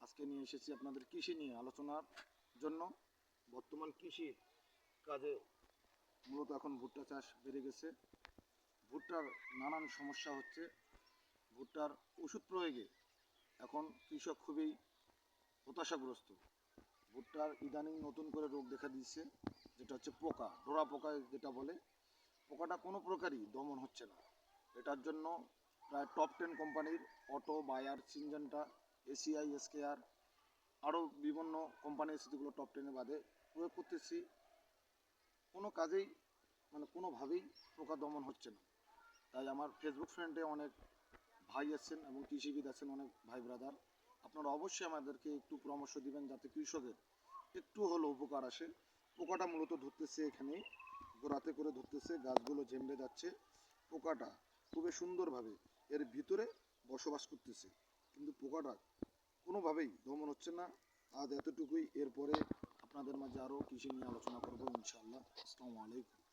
আজকে নিয়ে এসেছি আপনাদের কৃষি নিয়ে আলোচনার জন্য। বর্তমান কৃষি কাজে মূলত এখন ভুট্টা চাষ বেড়ে গেছে। ভুট্টার নানান সমস্যা হচ্ছে। ভুট্টার ওষুধ প্রয়োগে এখন কৃষক খুবই হতাশাগ্রস্ত। ভুট্টার ইদানিং নতুন করে রোগ দেখা দিয়েছে, যেটা হচ্ছে পোকা, ডোরা পোকা যেটা বলে। পোকাটা কোনো প্রকারই দমন হচ্ছে না। এটার জন্য প্রায় টপ 10 কোম্পানির অটো, বায়ার, সিনজেন্টা, এসিআই, এসকেআর আরও বিভিন্ন কোম্পানি এসে যেগুলো টপ 10-এ বাদে প্রয়োগ করতেছি, কোনো কাজেই কোনোভাবেই পোকা দমন হচ্ছে না। তাই আমার ফেসবুক ফ্রেন্ডে অনেক ভাই আছেন এবং কৃষিবিদ আছেন, অনেক ভাই ব্রাদার, আপনারা অবশ্যই আমাদেরকে একটু পরামর্শ দিবেন যাতে কৃষকের একটু হলেও উপকার আসে। পোকাটা মূলত ধরতেছে এখানে, গোড়াতে করে ধরতেছে, গাছগুলো ঝেমড়ে যাচ্ছে। পোকাটা খুবই সুন্দরভাবে এর ভিতরে বসবাস করতেছে, কিন্তু পোকাটা কোনোভাবেই দমন হচ্ছে না। আজ এতটুকুই। এরপরে আপনাদের মাঝে আরও কৃষি নিয়ে আলোচনা করবো ইনশাআল্লাহ। আসসালামু আলাইকুম।